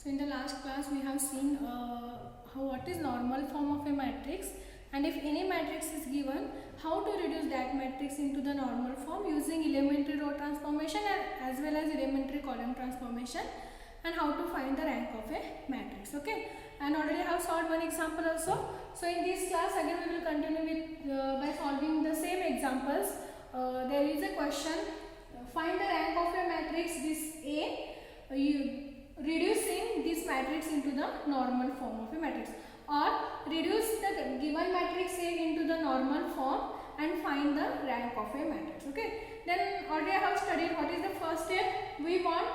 So in the last class we have seen what is normal form of a matrix, and if any matrix is given, how to reduce that matrix into the normal form using elementary row transformation and as well as elementary column transformation, and how to find the rank of a matrix. Okay, and already I have solved one example also. So in this class again we will continue with by solving the same examples. There is a question, find the rank of a matrix this A, reducing this matrix into the normal form of a matrix, or reduce the given matrix A into the normal form and find the rank of a matrix. Okay, then already I have studied what is the first step. We want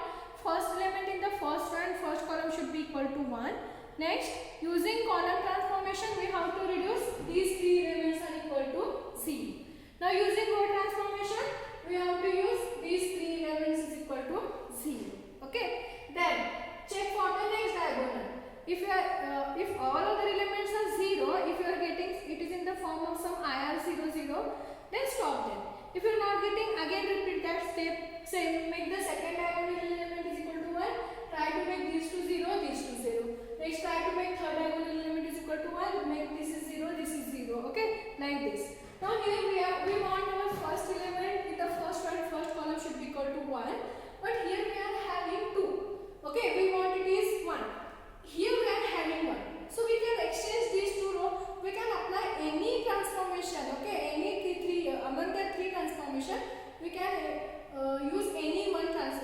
first element in the first row and first column should be equal to 1. Next, using column transformation we have to reduce these three elements are equal to 0. Now using row transformation we have to use these three elements is equal to 0. Okay, then check for the next diagonal. If you are if all other elements are 0, if you are getting it is in the form of some IR00, then stop them. If you are not getting, again repeat that step. Say make the second diagonal element is equal to 1. Try to make these two 0, these two 0. Next try to make third diagonal element is equal to 1. Make this is 0, this is 0. Okay, like this. Now here we want our first element with the first row and first column should be equal to 1. But here we are having 2. Okay, we want it is 1. Here we are having 1. So we can exchange these two rows. We can apply any transformation. Okay, any three among the three transformation we can use any one transformation.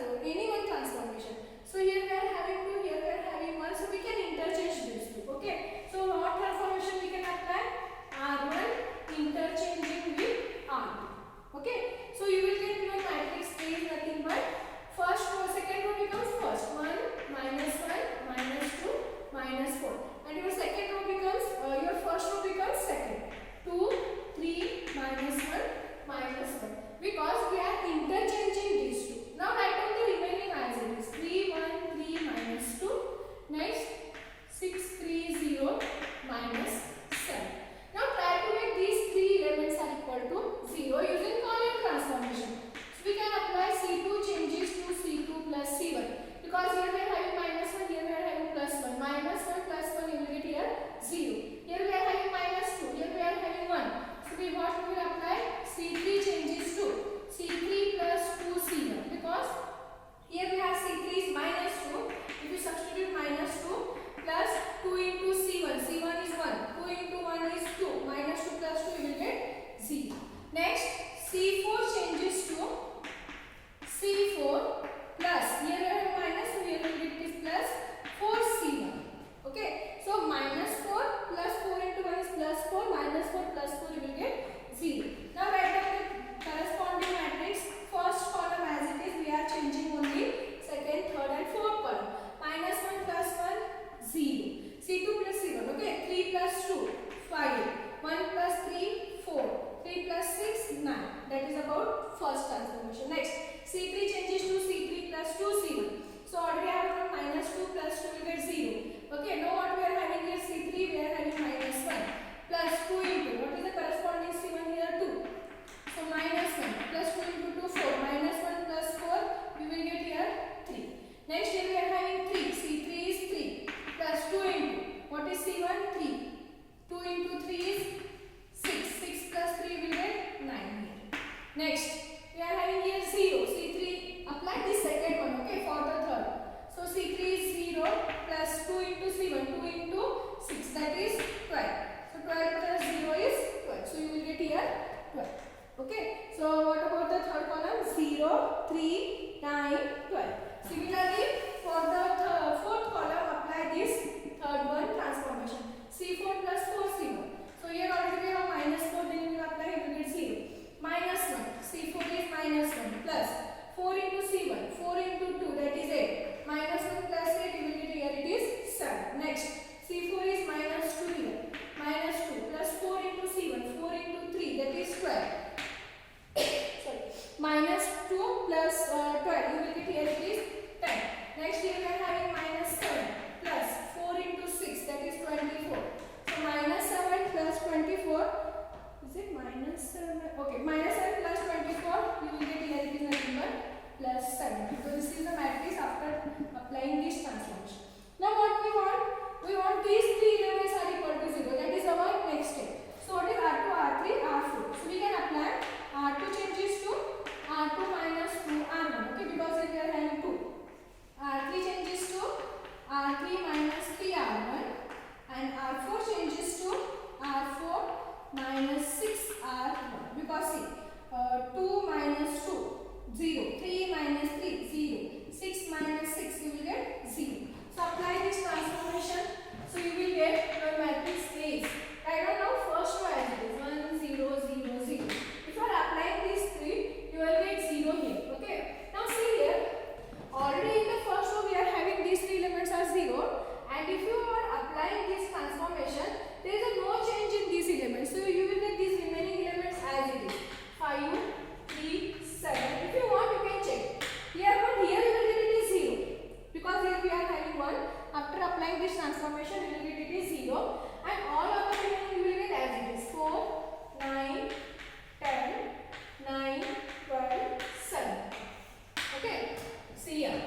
See here.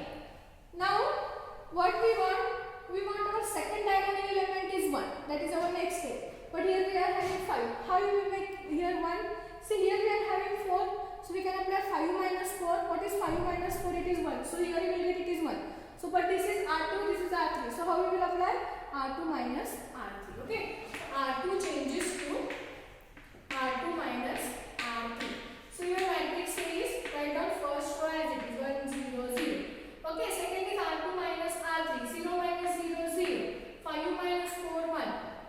Now what we want our second diagonal element is 1. That is our next step. But here we are having 5. How you will make here 1? See here we are having 4. So we can apply 5 minus 4. What is 5 minus 4? It is 1. So here you will get it is 1. So but this is R2, this is R3. So how we will apply? R2 minus R3. Okay. R2 changes to R2 minus R3. So your matrix is write down first row as it is 1 0 0. Okay, second is R2 minus R3. 0 minus 0 0. 5 minus 4 1.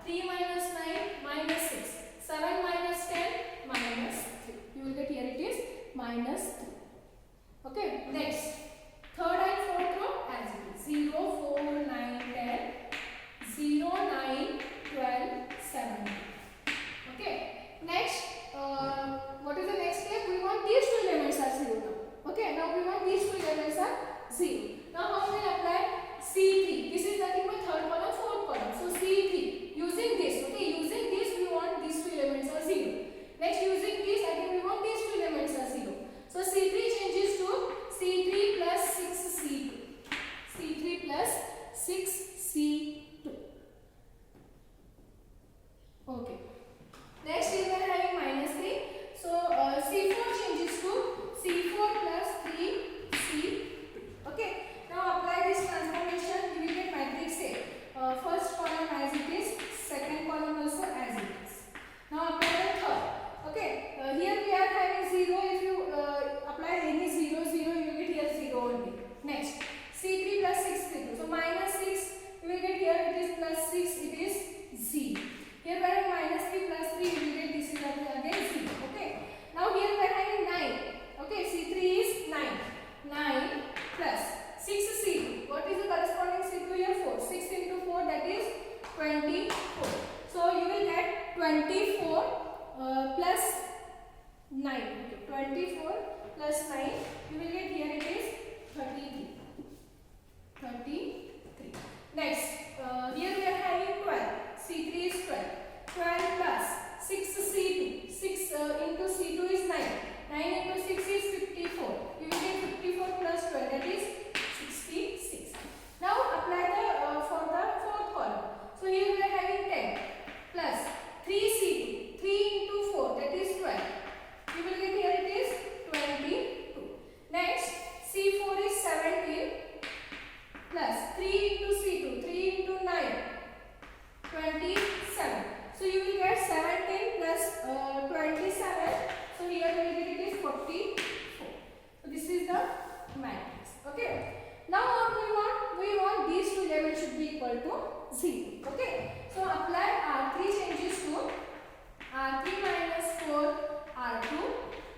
3 minus 9 minus 6. 7 minus 10 minus 3. You will get here it is minus 3. Okay, next. Third and fourth row as it is 0 4 9 10. 0 9 12 7. Okay. Next, what is the next step? We want these two elements are 0 now. Okay, now we want these two elements are 0. Now how we will apply C3? This is nothing but third column, fourth column. So C3, using this, okay, using this we want these two elements are 0. Next, using this again we want these two elements are 0. So C3 changes to C3 plus 6C2. C3 plus 6C2. Okay. Next is we are having minus 3. So C4 changes to C4 plus 3C2. Okay. Now apply this transformation. You will get matrix A. First column as it is. Second column also as it is. Now apply the third. Okay. Here we are having 0. If you apply any 0 0, you will get here 0 only. Next. C3 plus 6C2. So minus 6. You will get here it is plus 6. It is 0. Here we are having minus 3 plus 3, you will get this is again 0. Okay. Now here we are having 9. Okay, C3 is 9. 9 plus 6C2. What is the corresponding C2 here? 4. 6 into 4 that is 24. So you will get 24 plus 9. Okay, 24 plus 9. You will get here it is 33. 33. Next, here we are having 12. C3 is 12. 12 plus 6C2. 6 into C2 is 9. 9 into 6 is 54. You will get 54 plus 12 that is 66. Now apply the for the fourth column. So here we are having 10 plus 3C2. 3 into 4 that is 12. You will get here it is 22. Next C4 is 17 plus 3 into C2. 3 into 9. 27. So you will get 17 plus 27. So here we will get it is 44. So this is the matrix. Okay. Now what we want? We want these two elements should be equal to 0. Okay. So apply R3 changes to R3 minus 4 R2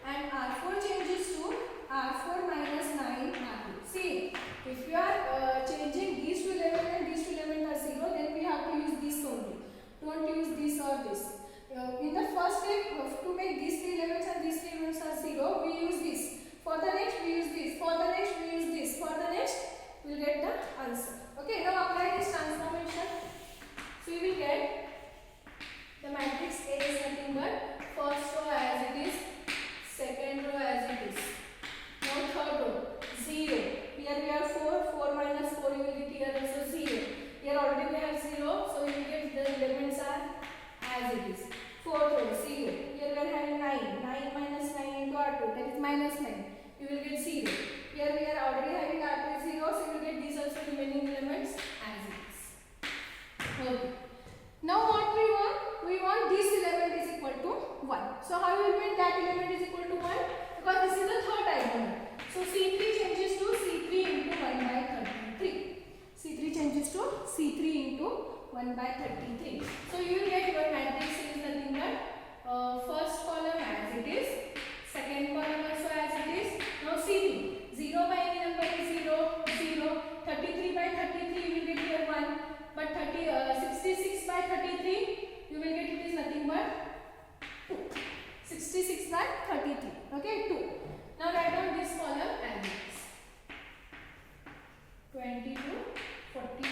and R4 changes to R4 minus 9 R2. See, if you are changing these two elements and these two elements are 0, then we have to use this only. Don't use this or this. In the first step, to make these three elements and these three elements are 0, we use this. For the next, we use this. For the next, we use this. For the next, we will get the answer. Okay, now apply this transformation. So you will get the matrix A is nothing but first row as it is, second row as it is. Now third row, 0. Here we have 4, 4 minus 4 you will get here also 0. Here already we have 0, so you will get the elements are as it is. Fourth row, 0. Here we are having 9. 9 minus 9 into R2, that is minus 9. You will get 0. Here we are already having R2 is 0, so you will get these also remaining elements as it is. Okay. Now what we want? We want this element is equal to 1. So how you will make that element is equal to 1? Because this is the third diagonal. So C3 changes to C3 into 1 by 33. C3 changes to C3 into 1 by 33. So you will get your matrix is nothing but first column as it is, second column also as it is. Now C3, 0 by any number is 0, 0. 33 by 33 you will get here 1. But 66 by 33 you will get it is nothing but 2. 66 by 33. Okay, 2. Now write down this column as it is. 22, 42.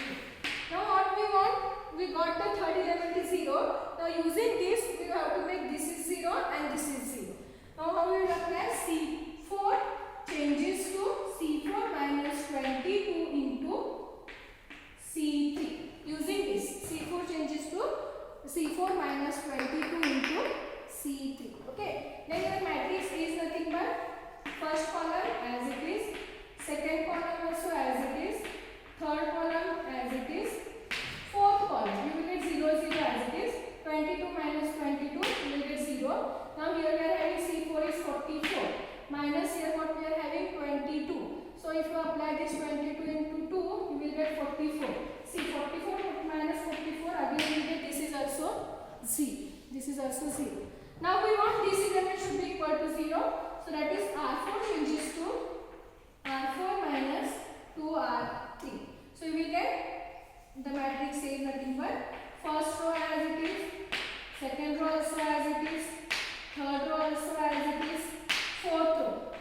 Now what we want? We got the third element is 0. Now using this we have to make this is 0 and this is 0. Now how we will apply? C4 changes to C4 minus the matrix says nothing but first row as it is, second row also as it is, third row also as it is, fourth row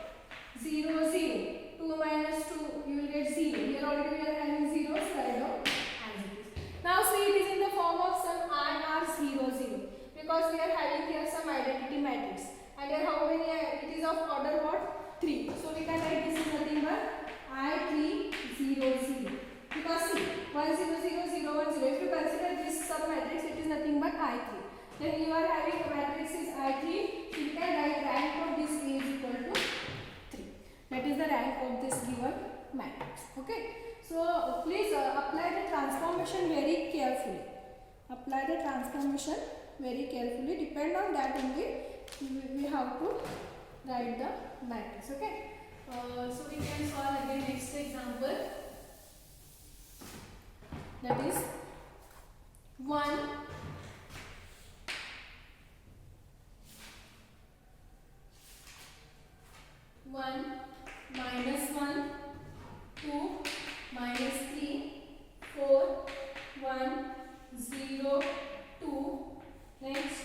0 0, 2 minus 2 you will get 0. Here already we are having 0, so write down as it is. Now see, it is in the form of some IR0 0 because we are having here some identity matrix, and here how many it is of order what? 3. So we can write this is nothing but I3 0 0 because see 1 0 0 0 1 0. If you consider this sub matrix, it is nothing but I3. Then you are having a matrix is I3, so you can write rank of this A is equal to 3. That is the rank of this given matrix. Okay. So please apply the transformation very carefully. Apply the transformation very carefully. Depend on that only we have to write the matrix. Okay. So we can solve again next example. That is 1 minus 1 2 minus 3 4 1 0 2 next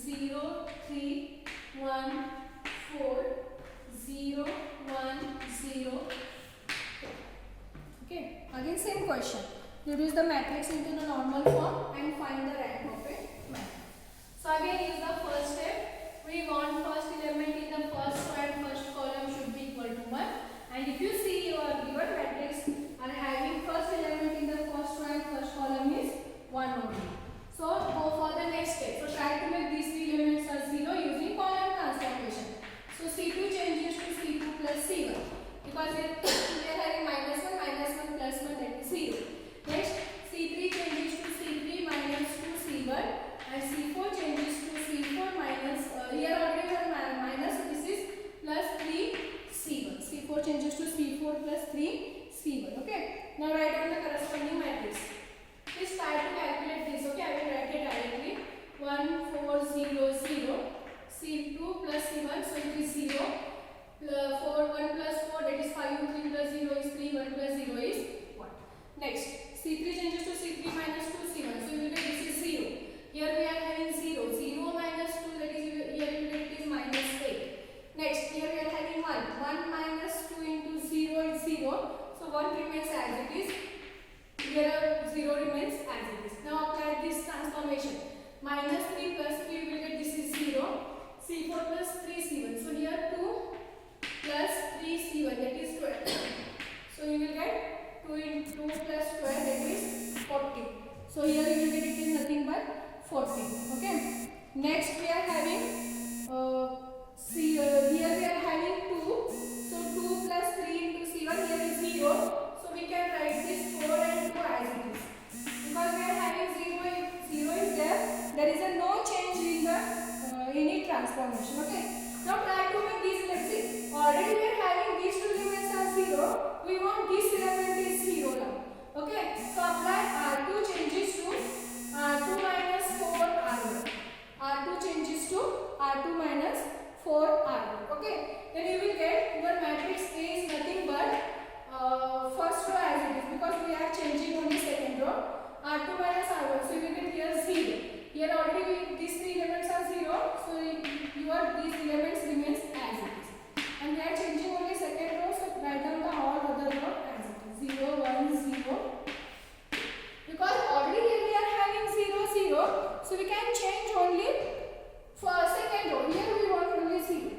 0 3 1 4 0 1 0. Okay, again same question. Reduce the matrix into the normal form and find the rank of a matrix. So again is the first step. We want first element in the first row and first column should be equal to 1. And if you see your given matrix are having first element in the first row and first column is 1 only. So go for the next step. So try to make these three elements as 0 using column transformation. So C2 changes to C2 plus C1 because we are having minus 1 plus 1 that is 0. Next C3 changes to C3 minus 2 C1 and C4 changes to C4 minus here already we have minus, so this is plus 3 C1. C4 changes to C4 plus 3 C1. Okay. Now write down the corresponding matrix. Please try to calculate this. Okay, I will write it directly. 1 4 0 0 C2 plus C1, so it is 0. 4 1 plus 4 that is 5 3 plus 0 is 3 1 plus 0 is 1. Next C3 changes to C3 minus 2 C1, so you will get this is 0. Here we are having 0 0 minus 2 that is here you will get it is minus 8. Next here we are having 1 minus 2 into 0 is 0, so 1 remains as it is. Here 0 remains as it is. Now apply this transformation. Minus 3 plus 3 you will get this is 0. C4 plus 3 C1. So here 2 plus 3 C1 that is 12. So you will get 2 into 2 plus 12 that is 40. So here you will get it is nothing but 40. Okay. Next we are having here we are having 2. So 2 plus 3 into C1 here is 0. So we can write this 4 and 2 as it is. Because we are having 0 if 0 is there is a no change in the any transformation. Okay. Now try to make these, let's see. Already we are having these two elements as 0. We want this element is 0 now. Okay. So apply R2 changes to R2 minus 4 R1. R2 changes to R2 minus 4 R1. Okay. Then you will get your matrix A is nothing but first row as it is because we are changing only second row. R2 minus R1. So you will get here 0. Here already these three elements are 0. So these elements remains as it is. And we are changing only second row. So write down the all other row as it is. 0 1 0. Because already here we are having 0 0. So we can change only for second row. Here we want only 0.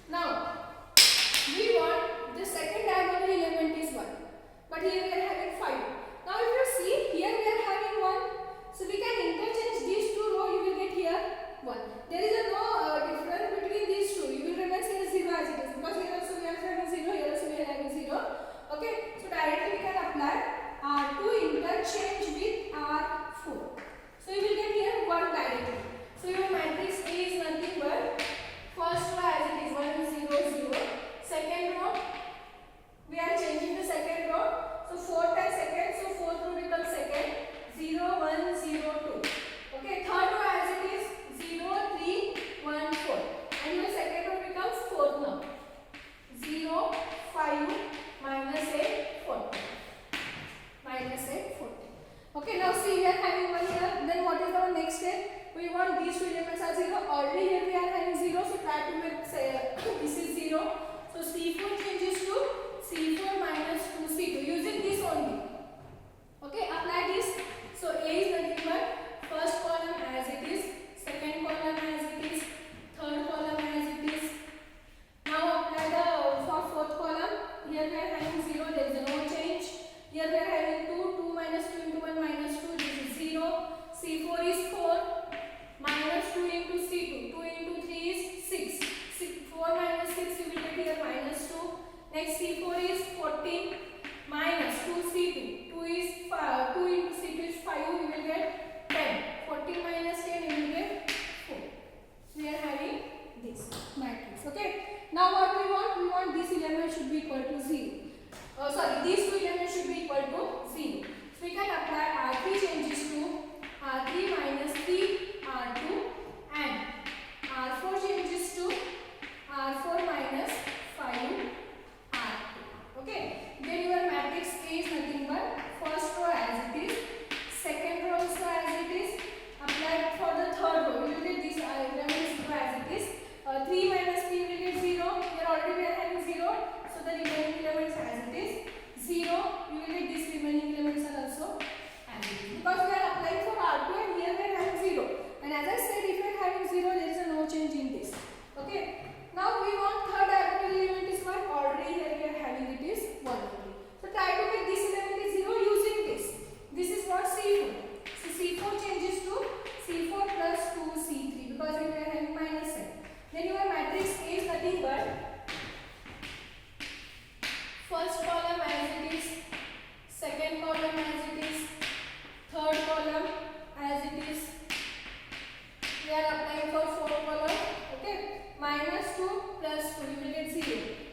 Now we want the second diagonal element is 1. But here we are having 5. Now if you see here we are having 1. So we can interchange these two rows, you will get here 1. There is a no difference between these two. You will remain here 0 as it is. Because here also we are having 0, here also we are having 0. Okay. So directly we can apply R2 interchange with R4. So you will get here 1 directly. So your matrix A is nothing but first row as it is 1 0 0. Second row we are changing the second row. So 4 times second, so fourth row becomes second. 0 1 0 2. Okay, third row as it is 0 3 1 4. And your second row becomes fourth now. 0 5 minus 8 40. Minus 8 40. Okay. are having 1 here. Then what is our next step? We want these two elements are 0. Already here we are having 0. So try to make this is 0. So C4 changes to C4 minus 2C2 using this only. Okay, apply this. So A is nothing but first column as it is, second column as it is, third column as it is. Now apply the for fourth column. Here we are having 0, there is no change. Here we are having 2 minus 2 into 1 minus 2, this is 0. C4 is 4 minus 2 into C2, 2 into 3 is 6. 4 minus 6 you will get here minus 2. Next C4 is 14 minus 2C2, 2 is 5, 2 into C2 is 5, you will get 10. 14 minus 10 you will get 4. We are having this matrix. Okay. Now what we want? We want this element should be equal to 0. These two elements should be equal to 0. So we can apply R3 changes to R3 minus 3 R2 and R4 changes to R4 minus 5 R2. Okay. Then your matrix A is nothing but first row as it is, second row also as it is. Apply for the third row. You will get this element is 0 as it is. 3 minus 3 will get 0. Here already we are having 0. So the remaining elements as it is 0. You will get these remaining elements are also as it is. Because we are applying for R2 and here we are having 0. And as I said, if you are having 0, there is a no change in this. Okay. Now we want third diagonal element is 1. Already here we are having it is 1 only. So try to make this element is 0 using this. This is what C4. So C4 changes to C4 plus 2C3 because we are having minus 7. Then your matrix A is nothing but first column as it is, second column as it is, third column as it is. We are applying for fourth column. Okay. Minus 2 plus 2 you will get 0.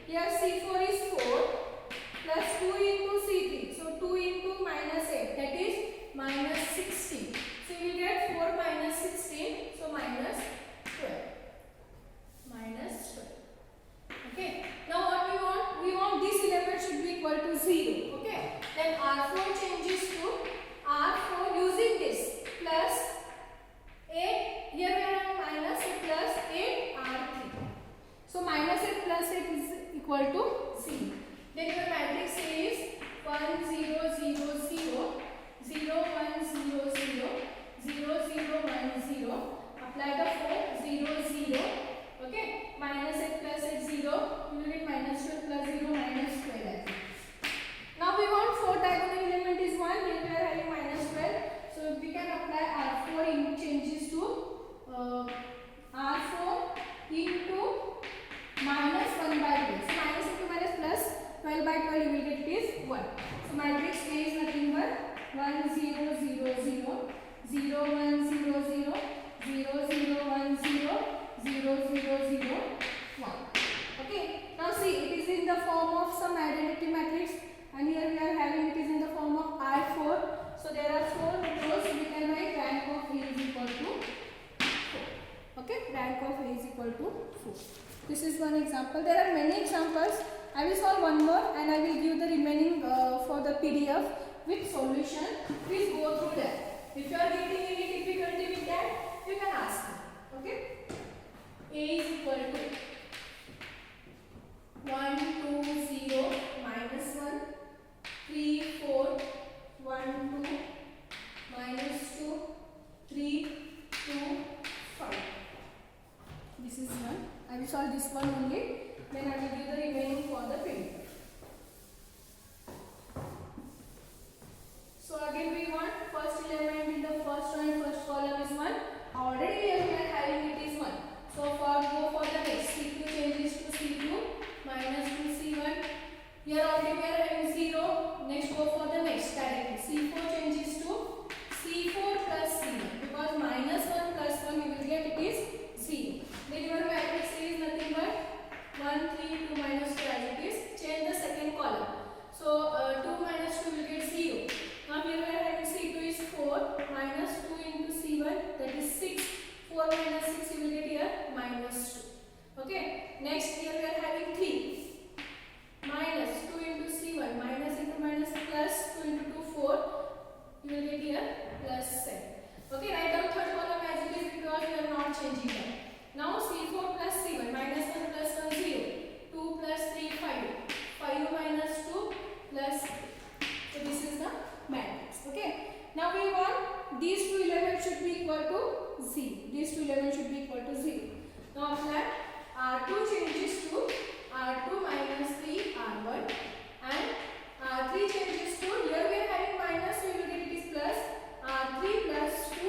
Here C4 is 4 plus 2 into C3. So 2 into minus 8, that is minus 16. So you will get 4 minus 16. So minus 12. Minus 12. Okay. Now what we want? We want this element should be equal to 0. Okay. Then R4 changes to R4 using this plus 8. Here we have minus plus 8 R3. So minus 8 plus 8 is equal to 0. Then your matrix is 1 0 0 0 0 0 1 0 0 0 0 1 0. Apply the 4 0 0. Okay. Minus 8 plus 8 0. You will get minus 12 plus 0 minus 12. Now we want fourth diagonal element is 1. Here we are having minus 12. So we can apply R4 in changes to R4 into minus 1 by 12. So minus into minus plus 12 by 12 you will get it is 1. So matrix A is nothing but 1 0 0 0 0 1 0 0 0 0 1 0 0 0 0 1. Okay. Now see, it is in the form of some identity matrix and here we are having it is in the form of R4. So there are 4 rows. We can write rank of A is equal to 4. Okay, rank of A is equal to 4. This is one example. There are many examples. I will solve one more and I will give the remaining for the PDF with solution. Please go through that. If you are getting any difficulty with that, you can ask me. Okay. A is equal to 1 2 0 minus 1 3 4 1 2 minus 2 3 2 5. This is one. I will solve this one only. Then I will give the remaining for the PDF. So again we want first element in the first row and first column is 1. Already here we are having it is 1. So go for the next. C2 changes to C2 minus 2C1. Here already we are having 0. Next go for the next directly. C4 changes to C4 plus C1 because minus 1 plus 1 you will get it is 0. Then your matrix is nothing but 1 3 2 minus 2 as it is. Change the second column. So 2 minus 2 will get 0. Now here we are having C2 Now we want these two elements should be equal to 0. These two elements should be equal to 0. Now apply R2 changes to R2 minus 3 R1 and R3 changes to, here we are having minus, so you will get it is plus R3 plus 2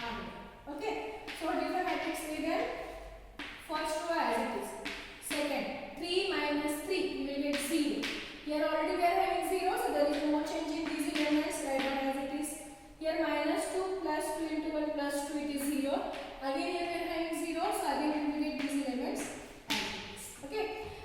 R1. Okay. So what is the matrix A then? First row as it is. Second, 3 minus 3, you will get 0. Here already we are having 0, so there is no change in these elements. Write down as it is. Here minus 2 plus 2 into 1 plus 2, it is 0. Again here we are having 0, so again we will get these elements as it is. Okay.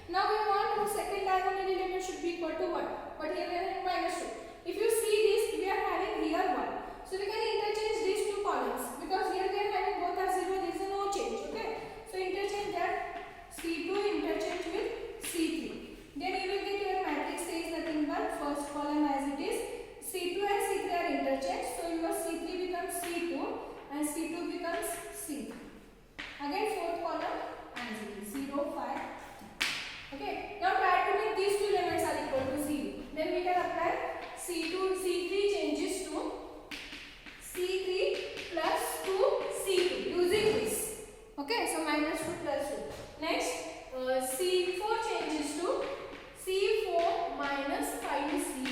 Now we want our second diagonal element should be equal to 1. But here we are having minus 2. If you see this, we are having here 1. So we can interchange these two columns because here we are having both are 0, there is no change. Okay. So interchange that C2 interchange with C3. Then you will get your matrix A is nothing but first column as it is. C2 and C3 are interchanged. So your C3 becomes C2 and C2 becomes C3. Again fourth column as it is 0, 5. Okay. Now try to make these two elements are equal to 0. Then we can apply C3 changes to C3 plus 2 C2 using this. Okay. So minus 2 plus 2. Next C4 changes to C4 minus 5 C2.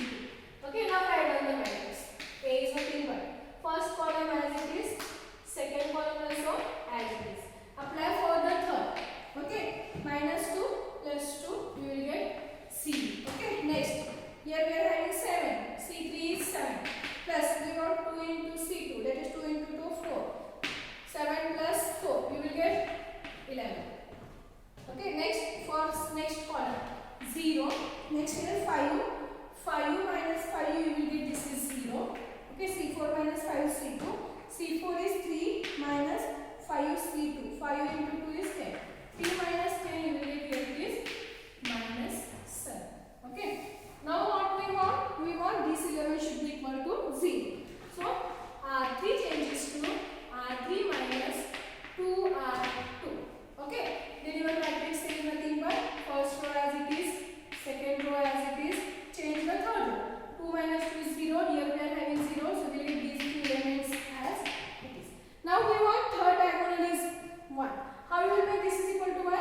Okay. Now write down the matrix. A is nothing but first column as it is. Second column also as it is. Apply for the third. Okay. Minus 2 plus 2, we will get C. Okay. Next, here we are having 7. C3 is 7. Plus we got 2 into C2. That is 2 into 2, 4. 7 plus 4, we will get 11. Okay. Next, for next column 0. Next here 5. 5 minus 5, you will get this is 0. Okay. C4 minus 5 C2. C4 is 3 minus 5 C2. 5 into 2 is 10. 3 minus 10, you will get here it is minus 7. Okay. Now what we want? We want this element should be equal to 0. So R3 changes to R3 minus 2R2. Okay. Then your matrix is nothing but first row as it is, second row as it is. Change the third row. 2 minus 2 is 0. Here we are having 0. So we will get these two elements as it is. Now we want third diagonal is 1. How you will make this is equal to 1?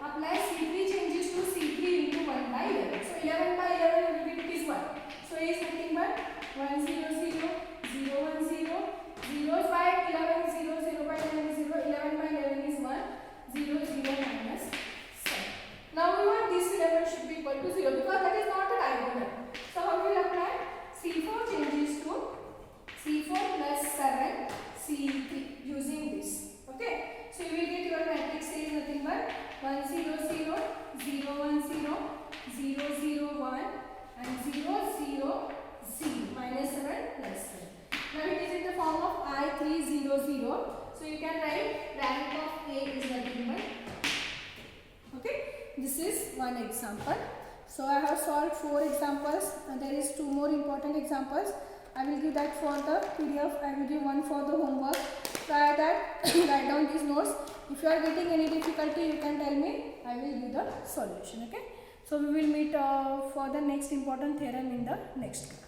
Apply C3 changes to C3 into 1 by 11. So 11 by 11 you will get it is 1. So A is nothing but 1 0 0 0 1 0. 0 by 11 0 0 by 11 is 0. 11 by 11 is 1 0 0 minus 7. Now we want this element should be equal to 0 because that is not a diagonal. So how we will apply? C4 changes to C4 plus 7 C3 using this. Okay. So you will get your matrix A is nothing but 1 0 0 0 1 0 0 0 1 and 0 0 0 minus 7 plus 7. Now it is in the form of I3 0 0. So you can write rank of A is nothing but. Okay. This is one example. So I have solved 4 examples and there is 2 more important examples. I will give that for the PDF. I will give one for the homework. Try that. Write down these notes. If you are getting any difficulty, you can tell me. I will give the solution. Okay. So we will meet for the next important theorem in the next class.